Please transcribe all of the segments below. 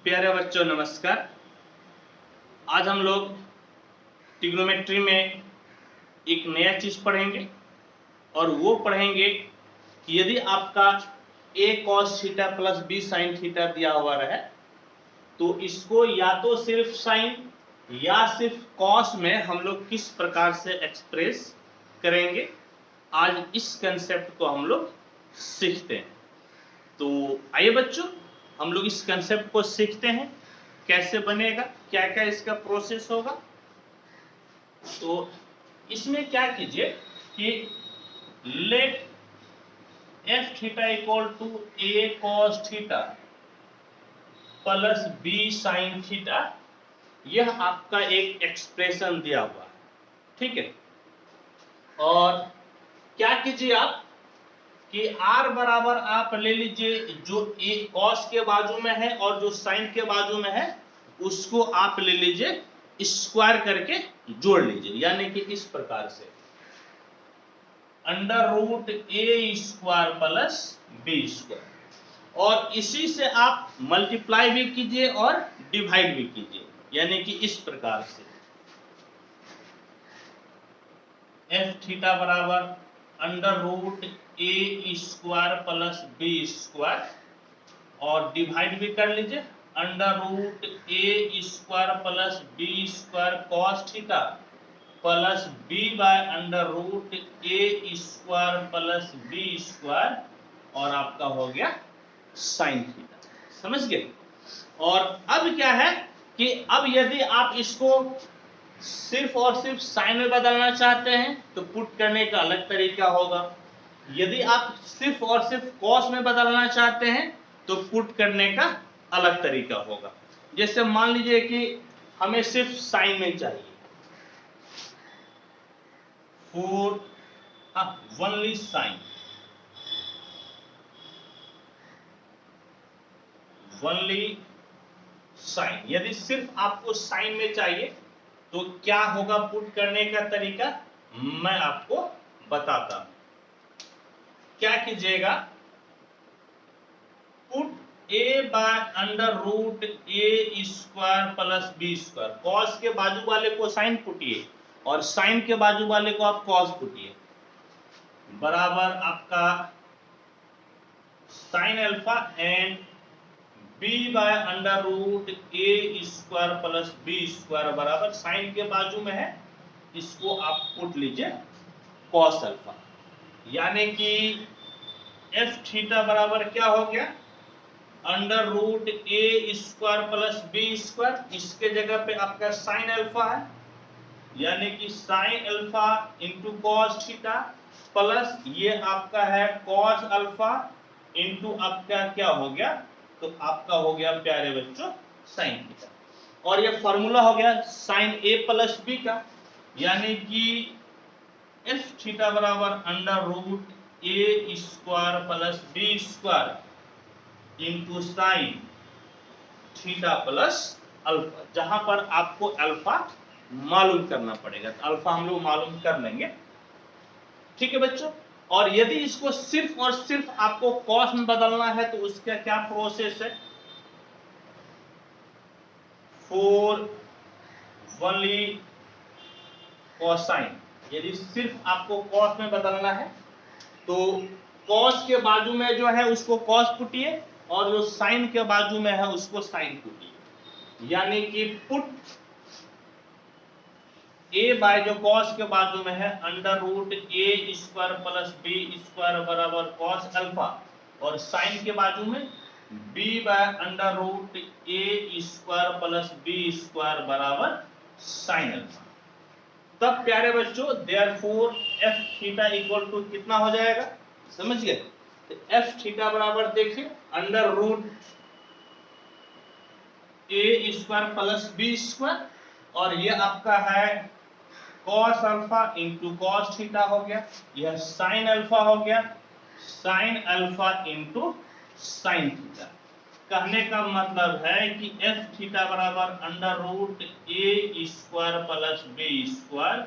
प्यारे बच्चों नमस्कार। आज हम लोग ट्रिग्नोमेट्री में एक नया चीज पढ़ेंगे और वो पढ़ेंगे कि यदि आपका a cos theta plus b sin theta दिया हुआ रहे तो इसको या तो सिर्फ साइन या सिर्फ कॉस में हम लोग किस प्रकार से एक्सप्रेस करेंगे। आज इस कंसेप्ट को हम लोग सीखते हैं। तो आइए बच्चों हम लोग इस कंसेप्ट को सीखते हैं, कैसे बनेगा, क्या क्या इसका प्रोसेस होगा। तो इसमें क्या कीजिए कि let f theta equal to a cos theta plus b sine theta, यह आपका एक एक्सप्रेशन दिया हुआ है, ठीक है। और क्या कीजिए आप कि r बराबर आप ले लीजिए जो ए कॉस के बाजू में है और जो साइन के बाजू में है उसको आप ले लीजिए स्क्वायर करके जोड़ लीजिए, यानी कि इस प्रकार से अंडर रूट ए स्क्वायर प्लस बी स्क्वायर, और इसी से आप मल्टीप्लाई भी कीजिए और डिवाइड भी कीजिए, यानी कि इस प्रकार से एफ थीटा बराबर अंडर रूट ए स्क्वायर प्लस बी स्क्वायर, और डिवाइड भी कर लीजिए under root A square plus B square cos theta plus b by under root A square plus B square, और आपका हो गया साइन थीटा। समझ गए। और अब क्या है कि अब यदि आप इसको सिर्फ और सिर्फ साइन में बदलना चाहते हैं तो पुट करने का अलग तरीका होगा। यदि आप सिर्फ और सिर्फ कॉस में बदलना चाहते हैं तो पुट करने का अलग तरीका होगा। जैसे मान लीजिए कि हमें सिर्फ साइन में चाहिए, for only sine, only sine, यदि सिर्फ आपको साइन में चाहिए तो क्या होगा पुट करने का तरीका, मैं आपको बताता हूं। क्या कीजिएगा, put a by under root A square plus B square, cos के बाजू वाले को साइन पुटिए और साइन के बाजू वाले को आप कॉस पुटिए, बराबर आपका sine alpha and b by under root A square plus B square बराबर साइन के बाजू में है, इसको आप पुट लीजिए कॉस अल्फा, यानी कि एफ थीटा बराबर क्या हो गया अंडर रूट ए स्क्वायर प्लस बी स्क्वायर, इसके जगह पे आपका साइन अल्फा है, यानी कि sign alpha into cos theta plus ये आपका है कॉस अल्फा इंटू आपका क्या हो गया, तो आपका हो गया प्यारे बच्चों साइन थीटा। और ये फॉर्मूला हो गया साइन ए प्लस बी का, यानी कि एफ थीटा बराबर अंडर रूट ए square plus B square into sine theta plus alpha, जहां पर आपको अल्फा मालूम करना पड़ेगा, तो अल्फा हम लोग मालूम कर लेंगे, ठीक है बच्चों। और यदि इसको सिर्फ और सिर्फ आपको कॉस में बदलना है तो उसका क्या प्रोसेस है, फॉर ओनली कोसाइन, यदि सिर्फ आपको कॉस में बदलना है तो कॉस के बाजू में जो है उसको कॉस पुटिए और जो साइन के बाजू में है उसको साइन पुटिए, यानी कि पुट ए बाय जो कॉस के बाजू में है अंडर रूट ए स्क्वायर प्लस बी स्क्वायर बराबर कॉस अल्फा, और साइन के बाजू में b by under root A square plus B square बराबर साइन अल्फा। तब प्यारे बच्चों therefore f theta equal to कितना हो जाएगा, समझ गए। तो एफ थीटा बराबर देखिए अंडर रूट ए स्क्वायर प्लस बी स्क्वायर, और ये आपका है cos alpha into cos theta हो गया, यह साइन अल्फा हो गया sine alpha into sine theta. कहने का मतलब है कि एफ थीटा बराबर अंडर रूट ए square plus B square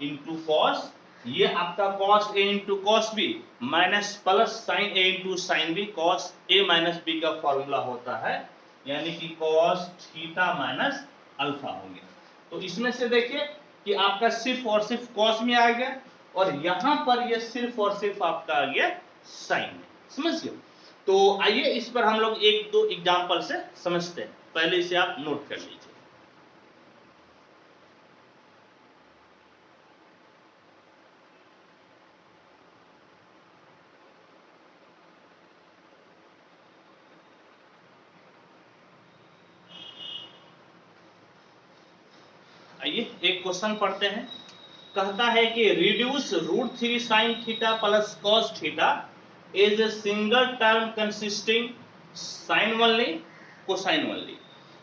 into cos, ये आपका cos A into cos B minus plus sine A into sine B, cos A minus B का formula होता है यानी कि cos थीटा माइनस अल्फा हो गया। तो इसमें से देखिए कि आपका सिर्फ और सिर्फ cos में आ गया और यहां पर ये सिर्फ और सिर्फ आपका आ गया sin में, समझिए। तो आइए इस पर हम लोग एक दो एग्जांपल से समझते हैं, पहले इसे आप नोट कर लीजिए। आइए एक क्वेश्चन पढ़ते हैं। कहता है कि reduce √3 sin theta plus cos theta is a single term consisting sin only cosine only.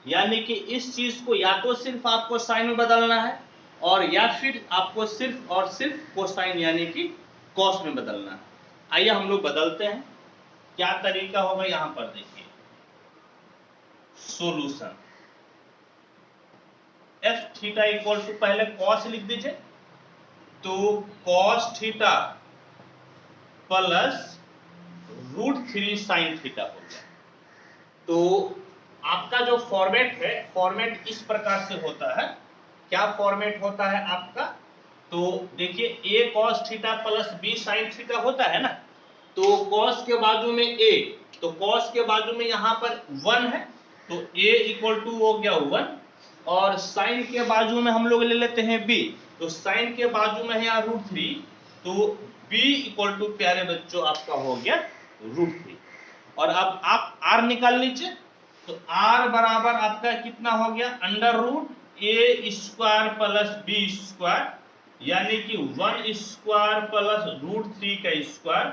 यानी कि इस चीज को या तो सिर्फ आपको साइन में बदलना है और या फिर आपको सिर्फ और सिर्फ कोसाइन यानी कि कॉस में बदलना है। आइए हम लोग बदलते हैं, क्या तरीका होगा यहां पर देखिए। Solution f theta equal to पहले कॉस लिख दीजिए, तो cos theta plus √3 sin theta हो गया। तो आपका जो फॉर्मेट है, फॉर्मेट इस प्रकार से होता है। क्या फॉर्मेट होता है आपका? तो देखिए a cos theta plus b sin theta होता है ना, तो cos के बाजू में a, तो cos के बाजू में यहां पर 1 है, तो a इक्वल टू हो गया 1, और sin के बाजू में हम लोग ले लेते हैं b, तो sin के बाजू में है यहाँ √3, तो b इक्वल टू प्यारे बच्चों आपका हो गया √3। और अब आप r निकाल लीजिए, तो r बराबर आपका कितना हो गया? √a² प्लस b², यानी कि 1² प्लस √3 का स्क्वायर,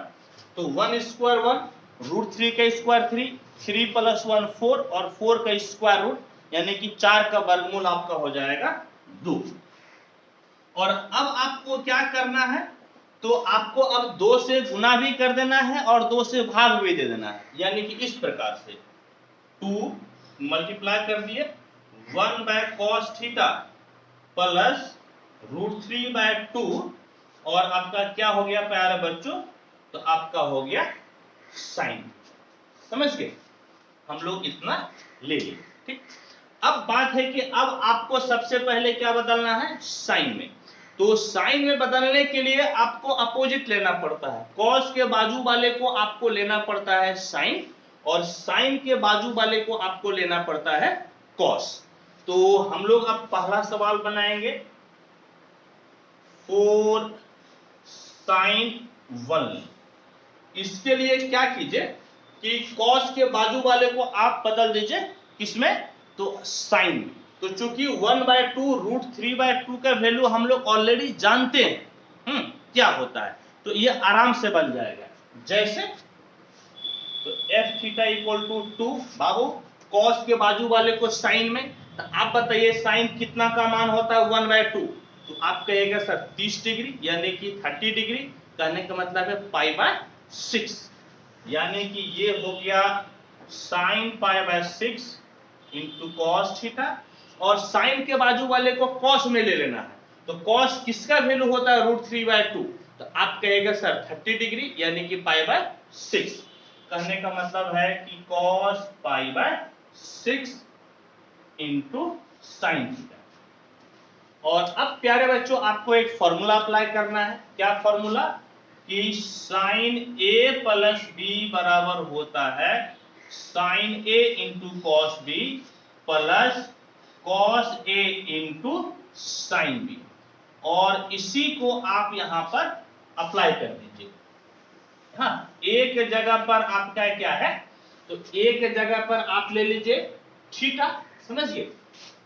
तो 1² 1, √3 का स्क्वायर 3, 3 प्लस 1 4, और 4 का स्क्वायर रूट यानी कि 4 का वर्गमूल आपका हो जाएगा 2। और अब आपको क्या करना है? तो आपको अब 2 से गुना भी कर देना है और 2 से भाग भी दे देना है, यानी कि इस प्रकार से 2 मल्टीप्लाई कर दिए 1/cos थीटा प्लस √3/2, और आपका क्या हो गया प्यारे बच्चों? तो आपका हो गया साइन। समझ गए? हम लोग इतना ले लिए, ठीक। अब बात है कि अब आपको सबसे पहले क्या बदलना है? साइन में। तो साइन में बदलने के लिए आपको अपोजिट लेना पड़ता है। कॉस के बाजू वाले को आपको लेना पड़ता है साइन, और साइन के बाजू वाले को आपको लेना पड़ता है कॉस। तो हम लोग अब पहला सवाल बनाएंगे 4 sin 1। इसके लिए क्या कीजिए कि cos के बाजू वाले को आप बदल दीजिए किसमें? तो sin में। तो चूंकि 1/2 √3/2 का वैल्यू हम लोग ऑलरेडी जानते हैं क्या होता है, तो ये आराम से बन जाएगा। जैसे तो f थीटा इक्वल टू 2, बाबू cos के बाजू वाले को sin में, तो आप बताइए sin कितना का मान होता है? 1/2। तो आप कहिएगा सर 30 डिग्री, यानी कि 30 डिग्री, कहने का मतलब है π/6, यानी कि ये हो गया sin π/6 इंटू cos थीटा, और sin के बाजू वाले को cos में ले लेना है, तो cos किसका वैल्यू होता है? √3/2, तो आप कहेगा सर 30 डिग्री यानी कि π/6, कहने का मतलब है कि cos π/6 इंटू साइन थीटा। और अब प्यारे बच्चों आपको एक फॉर्मूला अप्लाई करना है। क्या फॉर्मूला? कि साइन a प्लस b बराबर होता है sine a into cos b plus cos a into sine b, और इसी को आप यहां पर अप्लाई कर दीजिए। हाँ, एक जगह पर आपका क्या है? तो एक जगह पर आप ले लीजिए थीटा, समझिए,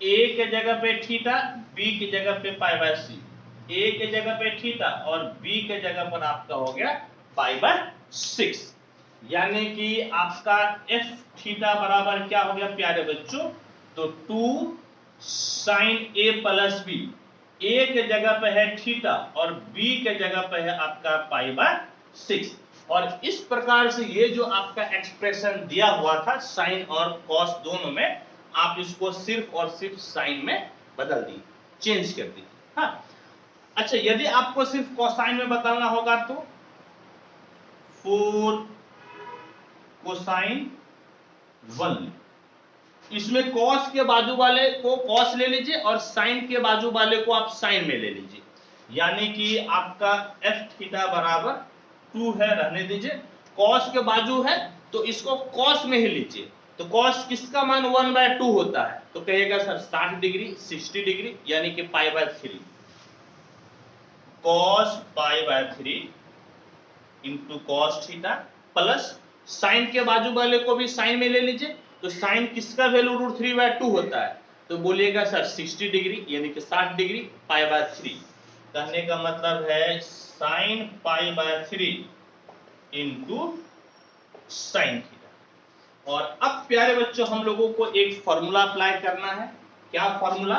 एक जगह पे थीटा, बी की जगह पे π/6, ए के जगह पे थीटा और बी के जगह पर आपका हो गया π/6, यानी कि आपका एफ थीटा बराबर क्या हो गया प्यारे बच्चों? तो 2 sin a प्लस बी, ए के जगह पे है थीटा और बी के जगह पे है आपका π/6। और इस प्रकार से ये जो आपका एक्सप्रेशन दिया हुआ था साइन और कॉस दोनों में, आप इसको सिर्फ और सिर्फ साइन में बदल दी, चेंज कर दी। हाँ, अच्छा, यदि आपको सिर्फ कोसाइन में बदलना होगा तो 4 कोसाइन 1, इसमें कॉस के बाजू वाले को कॉस ले लीजिए और साइन के बाजू वाले को आप साइन में ले लीजिए, यानी कि आपका एफ थीटा बराबर 2 है, रहने दीजिए। कॉस के बाजू है तो इसको कॉस में ही लीजिए, तो कॉस किसका मान 1/2 होता है, तो कहिएगा सर 60 डिग्री 60 डिग्री यानी कि π/3 cos π/3 into cos theta plus sine के बाजू वाले को भी साइन में ले लीजिए, तो साइन किसका वैल्यू √3/2 होता है, तो बोलिएगा सर 60 डिग्री यानी कि 60 डिग्री π/3। कहने का मतलब है साइन π/3 इंटू साइन थीटा। और अब प्यारे बच्चों हम लोगों को एक फॉर्मूला अप्लाई करना है। क्या फॉर्मूला,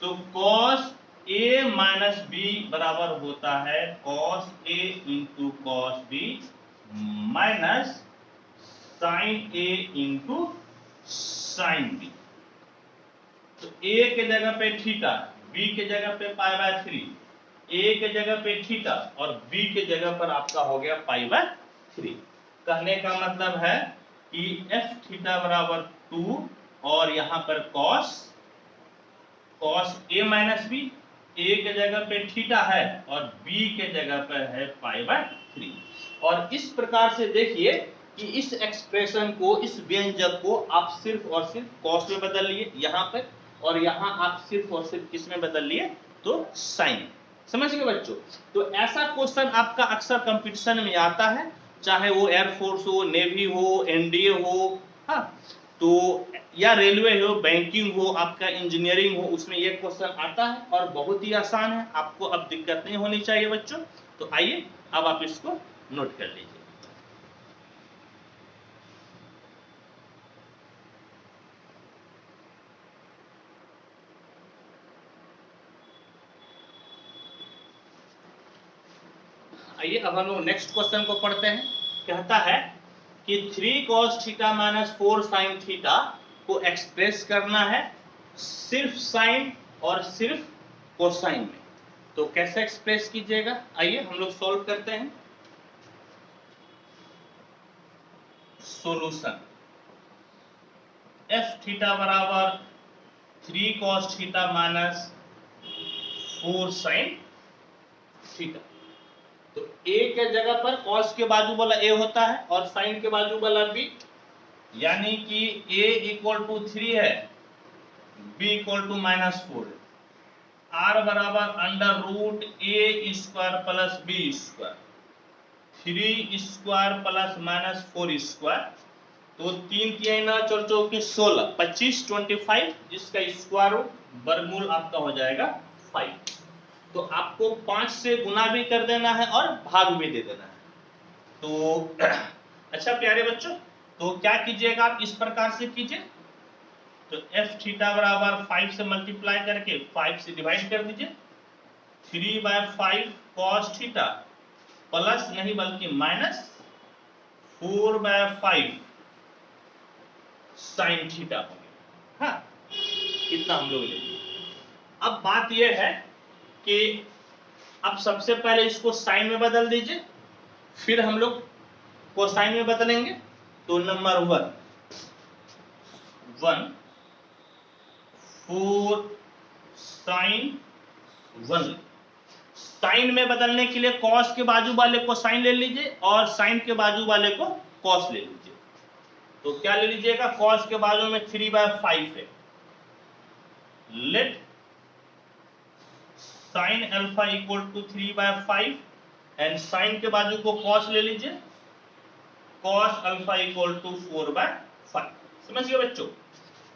तो cos a माइनस बी बराबर होता है cos a into cos B minus sine a into sine b. तो a के जगह पे थीटा, b के जगह पे π/3, a के जगह पे थीटा और b के जगह पर आपका हो गया π/3। कहने का मतलब है कि f थीटा बराबर 2 और यहां पर cos a minus b, a के जगह पे थीटा है और b के जगह पर है π/3। और इस प्रकार से देखिए कि इस एक्सप्रेशन को, इस व्यंजक को आप सिर्फ और सिर्फ कॉस में बदल लिए यहाँ पे, और यहाँ आप सिर्फ और सिर्फ किस में बदल लिए, तो साइन। समझ गए बच्चों। तो ऐसा क्वेश्चन आपका अक्सर कंपटीशन में आता है, चाहे वो एयरफोर्स हो, नेवी हो, एनडीए हो, हाँ, तो या रेलवे हो, बैंकिंग हो, आपका इंजीनियरिंग हो, उसमें ये क्वेश्चन आता है और बहुत ही आसान है, आपको अब दिक्कत नहीं होनी चाहिए बच्चों। तो आइए अब आप इसको नोट कर लीजिए। आइए अब हम लोग नेक्स्ट क्वेश्चन को पढ़ते हैं। कहता है कि 3 cos theta minus 4 sin theta को एक्सप्रेस करना है सिर्फ साइन और सिर्फ कोसाइन में। तो कैसे एक्सप्रेस कीजिएगा, आइए हम लोग सॉल्व करते हैं। सॉल्यूशन, एफ थीटा बराबर 3 cos theta minus 4 sin theta. तो a के जगह पर cos के बाजू वाला a होता है और sin के बाजू वाला b, यानी कि a इक्वल टू 3 है, b इक्वल टू -4 है, r बराबर under root a square plus b square, 3 square plus -4 square, तो 3 3 4 चौके 16, 25 25, जिसका स्क्वायर रूट वर्गमूल आपका हो जाएगा 5। तो आपको 5 से गुना भी कर देना है और भाग भी दे देना है। तो अच्छा प्यारे बच्चों, तो क्या कीजिएगा आप, इस प्रकार से कीजिए। तो एफ थीटा बराबर 5 से मल्टीप्लाई करके 5 से डिवाइड कर दीजिए, 3/5 cos थीटा प्लस नहीं बल्कि माइनस 4/5 साइन थीटा हो गया। हाँ, इतना हम लोग लेंगे। अब बात यह है कि अब सबसे पहले इसको साइन में बदल दीजिए, फिर हम लोग कोसाइन में बदलेंगे। तो नंबर 1 4 साइन 1। साइन में बदलने के लिए कॉस के बाजू वाले को साइन ले लीजिए और साइन के बाजू वाले को कॉस ले लीजिए। तो क्या ले लीजिएगा, कॉस के बाजू में 3/5 है, let sine alpha equal to 3/5 and sine के बाजू को कॉस ले लीजिए, कॉस अल्फा इक्वल टू 4/5। समझ गए बच्चों।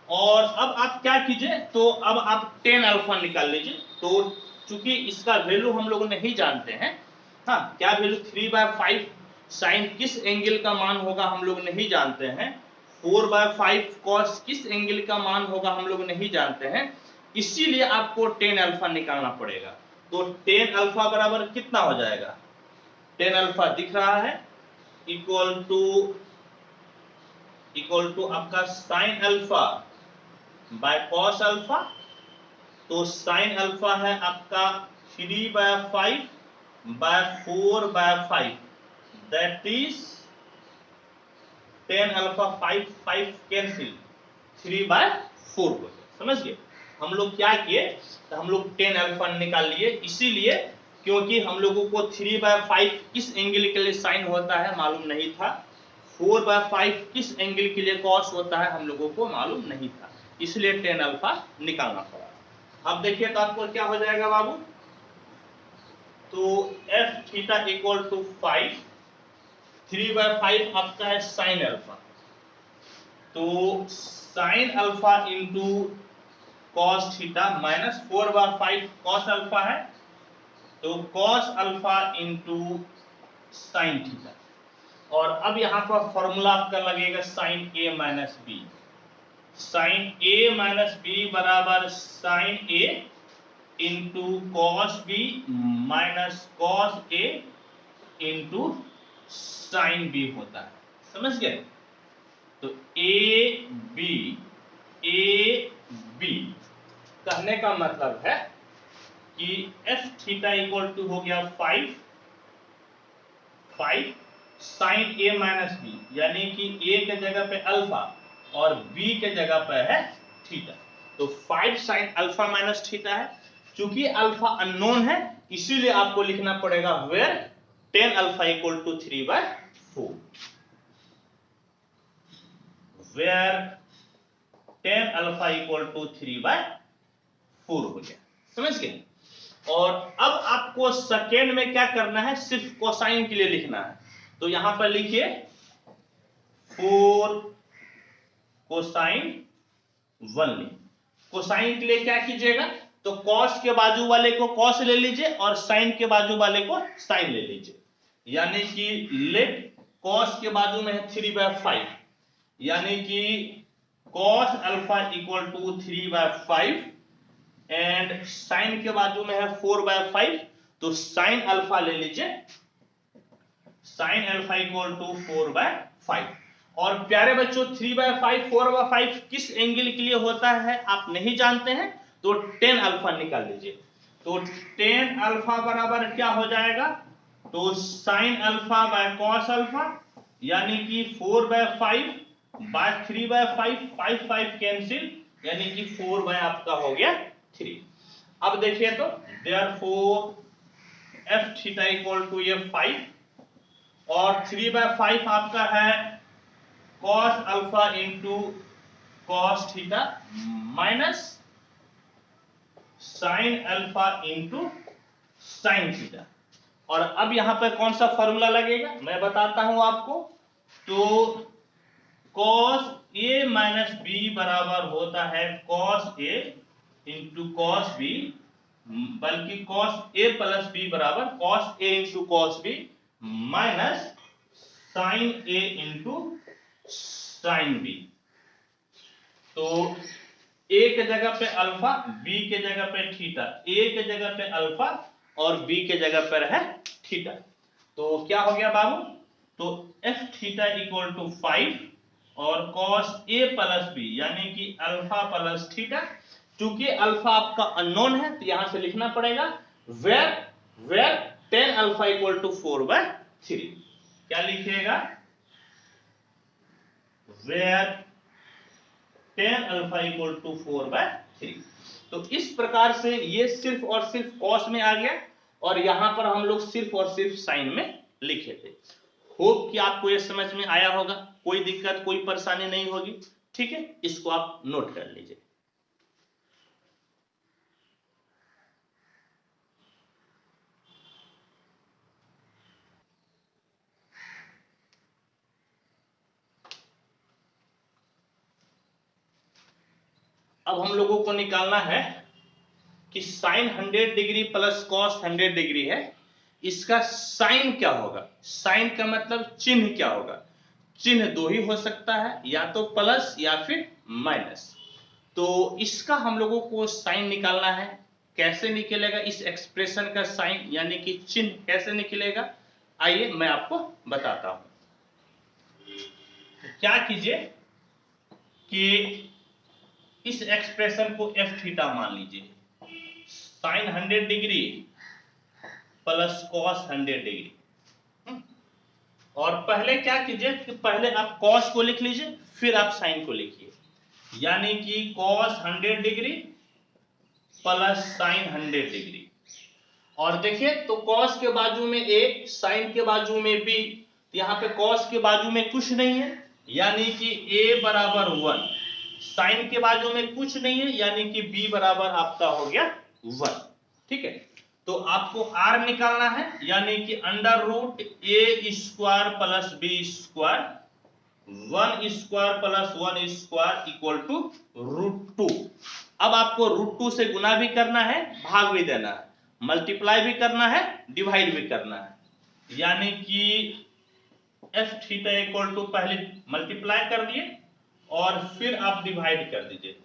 और अब आप क्या कीजिए, तो अब आप tan अल्फा निकाल लीजिए। तो चूंकि इसका वैल्यू हम लोग नहीं जानते हैं, हाँ, क्या वैल्यू 3/5 साइन किस एंगल का मान होगा हम लोग नहीं जानते हैं, 4/5 कॉस किस एंगल का मान होगा हम लोग नहीं जानते हैं, इसीलिए आपको tan अल्फा निकालना पड़ेगा। तो tan अल्फा बराबर कितना हो जाएगा, tan अल्फा दिख रहा है, इक्वल टू आपका sine alpha by cos alpha. तो साइन अल्फा है आपका 3/5 by 4/5, that is tan alpha 5 5 cancel, 3/4 हो गया। समझ गए? हम लोग क्या किए, तो हम लोग tan अल्फा निकाल लिए, इसीलिए क्योंकि हम लोगों को 3/5 किस एंगल के लिए साइन होता है मालूम नहीं था, 4/5 किस एंगल के लिए कॉस होता है हम लोगों को मालूम नहीं था, इसलिए tan अल्फा निकालना पड़ा। अब देखिए तो आपको क्या हो जाएगा बाबू, तो f थीटा इक्वल टू 5, 3/5 आपका है साइन अल्फा, तो sine alpha into cos theta minus 4/5 cos alpha है, तो cos alpha into sine theta. और अब यहां पर फॉर्मूला आपका लगेगा sine A minus B, sine A minus B बराबर sine A into cos B minus cos A into sine B होता है। समझ गए? तो ए बी कहने का मतलब है कि एफ थीटा इक्वल टू हो गया 5 साइन ए माइनस बी, यानी कि ए के जगह पे अल्फा और बी के जगह पे है थीटा, तो 5 साइन अल्फा माइनस थीटा है। चूंकि अल्फा अननोन है इसीलिए आपको लिखना पड़ेगा where tan alpha equal to 3/4, where tan alpha equal to 3/4 हो गया। समझ गए? और अब आपको सेकेंड में क्या करना है, सिर्फ कोसाइन के लिए लिखना है, तो यहां पर लिखिए 4 कोसाइन 1। कोसाइन के लिए क्या कीजिएगा, तो कॉस के बाजू वाले को कॉस ले लीजिए और साइन के बाजू वाले को साइन ले लीजिए, यानी कि लेट कॉस के बाजू में है 3/5, यानी कि cos alpha equal to 3/5 and sine के बाजू में है 4/5, तो साइन अल्फा ले लीजिए, साइन अल्फा इक्वल टू 4/5। और प्यारे बच्चों 3/5 4/5 किस एंगल के लिए होता है आप नहीं जानते हैं, तो tan अल्फा निकाल लीजिए, तो tan अल्फा बराबर क्या हो जाएगा, तो sine alpha by cos alpha, यानी कि 4/5 बाय 3/5, 5 कैंसिल, यानी कि 4 आपका हो गया 3। अब देखिए तो therefore f theta equal to ये 5 और 3/5 आपका है cos alpha into cos theta minus sine alpha into sine theta. और अब यहां पर कौन सा फॉर्मूला लगेगा मैं बताता हूं आपको, तो cos a माइनस बी बराबर होता है cos a into cos b, बल्कि cos a प्लस b बराबर cos a into cos b minus sine a into sine b। तो a के जगह पे अल्फा, b के जगह पे थीटा, a के जगह पे अल्फा और b के जगह पर है थीटा, तो क्या हो गया बाबू, तो f थीटा इक्वल टू 5 और cos a प्लस b, यानी कि अल्फा प्लस थीटा। चूंकि अल्फा आपका अननोन है तो यहां से लिखना पड़ेगा where tan alpha equal to 4/3। क्या लिखिएगा, where tan alpha equal to 4/3। तो इस प्रकार से ये सिर्फ और सिर्फ कॉस में आ गया और यहां पर हम लोग सिर्फ और सिर्फ साइन में लिखे थे। होप कि आपको ये समझ में आया होगा, कोई दिक्कत कोई परेशानी नहीं होगी। ठीक है, इसको आप नोट कर लीजिए। अब हम लोगों को निकालना है कि sine 100 degree plus cos 100 degree है, इसका साइन क्या होगा। साइन का मतलब चिन्ह क्या होगा। चिन्ह दो ही हो सकता है, या तो प्लस या फिर माइनस। तो इसका हम लोगों को साइन निकालना है। कैसे निकलेगा इस एक्सप्रेशन का साइन यानी कि चिन्ह कैसे निकलेगा, आइए मैं आपको बताता हूं। क्या कीजिए कि इस एक्सप्रेशन को एफ थीटा मान लीजिए, sine 100 degree plus cos 100 degree. और पहले क्या कीजिए कि पहले आप कॉस को लिख लीजिए फिर आप साइन को लिखिए, यानी कि cos 100 degree plus sin 100 degree. और देखिए तो cos के बाजू में a, sin के बाजू में b, यहाँ पे cos के बाजू में कुछ नहीं है यानी कि a बराबर 1, sin के बाजू में कुछ नहीं है यानी कि b बराबर आपका हो गया 1। ठीक है, तो आपको r निकालना है यानी कि under root a square plus b square 1 square plus 1 square equal to √2। अब आपको √2 से गुना भी करना है, भाग भी देना है, मल्टीप्लाई भी करना है, डिवाइड भी करना है। यानी कि एफ थीटा इक्वल टू पहले मल्टीप्लाई कर दिए और फिर आप डिवाइड कर दीजिए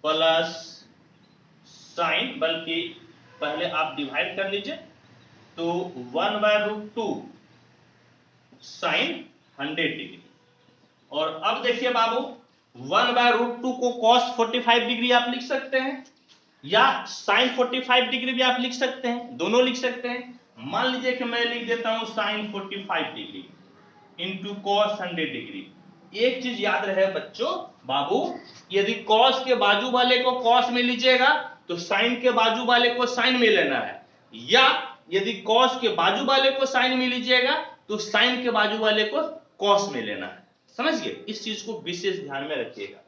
प्लस साइन, बल्कि पहले आप डिवाइड कर लीजिए तो 1/√2 साइन 100 डिग्री। और अब देखिए बाबू 1/√2 को cos 45 डिग्री आप लिख सकते हैं या sin 45 डिग्री भी आप लिख सकते हैं, दोनों लिख सकते हैं। मान लीजिए कि मैं लिख देता हूं sin 45 degree into cos 100 degree. एक चीज याद रहे बच्चों बाबू, यदि cos के बाजू वाले को cos में लीजिएगा तो sin के बाजू वाले को sin में लेना है, या यदि cos के बाजू वाले को sin में लीजिएगा तो sin के बाजू वाले को cos में लेना है। समझिए, इस चीज को विशेष ध्यान में रखिएगा।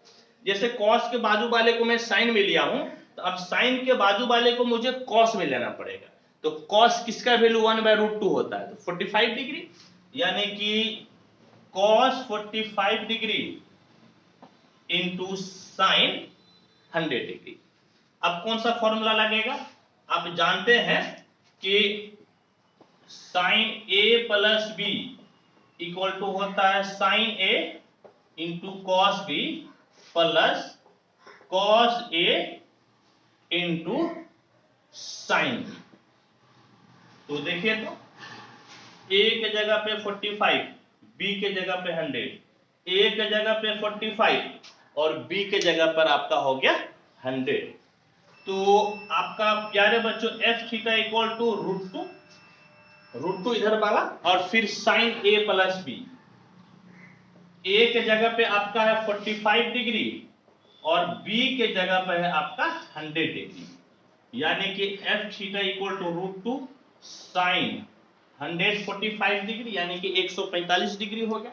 जैसे cos के बाजू वाले को मैं sin में लिया हूं तो अब sin के बाजू वाले को मुझे cos में लेना पड़ेगा। तो cos किसका वैल्यू 1/√2 होता है, तो 45 डिग्री, यानी कि cos 45 degree into sin 100 degree. अब कौन सा फॉर्मूला लगेगा, आप जानते हैं कि sin a plus b equal to होता है sin a into cos b plus cos a into sin b। तो देखिए तो a के जगह पे 45, b के जगह पे 100, a के जगह पे 45 और b के जगह पर आपका हो गया 100। तो आपका प्यारे बच्चों एफ थीटा इक्वल टू √2 इधर वाला और फिर sin a plus b। a के जगह पे आपका है 45 डिग्री और b के जगह पे है आपका 100 डिग्री, यानी कि F theta equal to √2 sin 145 degree यानी कि 145 डिग्री हो गया।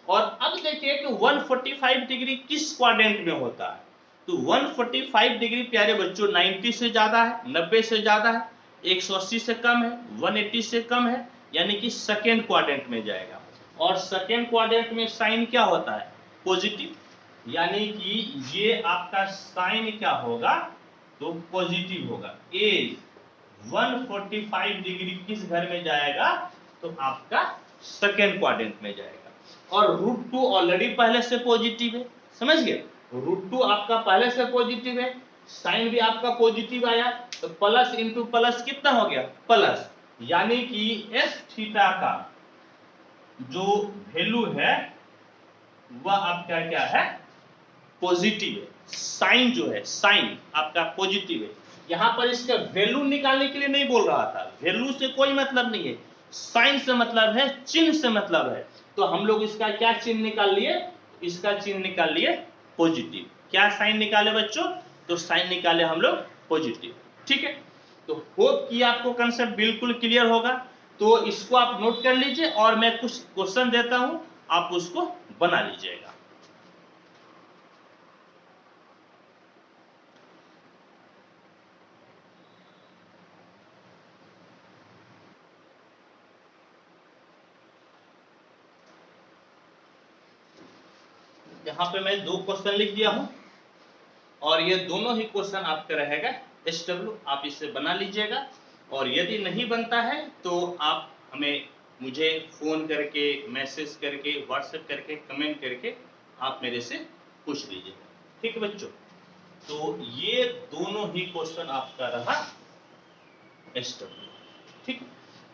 और अब देखिए कि 145 डिग्री किस क्वाड्रेंट में होता है, तो 145 डिग्री प्यारे बच्चों 90 से ज्यादा है, 90 से ज्यादा है, 180 से कम है, 180 से कम है, यानी कि सेकेंड क्वाड्रेंट में जाएगा। और सेकेंड क्वाड्रेंट में साइन क्या होता है, पॉजिटिव, यानी कि ये आपका साइन क्या होगा, तो पॉजिटिव होगा। ए 145 डिग्री किस घर में जाएगा, तो आपका सेकेंड क्वाड्रेंट में जाएगा। और √2 ऑलरेडी पहले से पॉजिटिव है, समझ गए, √2 आपका पहले से पॉजिटिव है, साइन भी आपका पॉजिटिव आया, तो प्लस इंटू प्लस कितना हो गया, प्लस, यानी कि एस थीटा का जो वैल्यू है वह आपका क्या है, पॉजिटिव है। साइन जो है, साइन आपका पॉजिटिव है। यहां पर इसका वैल्यू निकालने के लिए नहीं बोल रहा था, वैल्यू से कोई मतलब नहीं है, साइन से मतलब है, चिन्ह से मतलब है। तो हम लोग इसका क्या चिन्ह निकाल लिए, इसका चिन्ह निकाल लिए पॉजिटिव। क्या साइन निकाले बच्चों, तो साइन निकाले हम लोग पॉजिटिव। ठीक है, तो होप कि आपको कंसेप्ट बिल्कुल क्लियर होगा। तो इसको आप नोट कर लीजिए और मैं कुछ क्वेश्चन देता हूं, आप उसको बना लीजिएगा। यहाँ पे मैं 2 क्वेश्चन लिख दिया हूं और ये दोनों ही क्वेश्चन आपका रहेगा SW, आप इसे बना लीजिएगा। और यदि नहीं बनता है तो आप हमें, मुझे फोन करके, मैसेज करके, व्हाट्सएप करके, कमेंट करके आप मेरे से पूछ लीजिएगा। ठीक है बच्चों, तो ये दोनों ही क्वेश्चन आपका रहा SW। ठीक,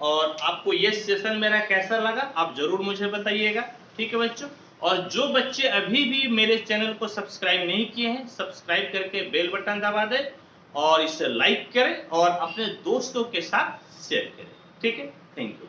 और आपको ये सेशन मेरा कैसा लगा आप जरूर मुझे बताइएगा। ठीक है बच्चों, और जो बच्चे अभी भी मेरे चैनल को सब्सक्राइब नहीं किए हैं, सब्सक्राइब करके बेल बटन दबा दें और इसे लाइक करें और अपने दोस्तों के साथ शेयर करें। ठीक है, थैंक यू।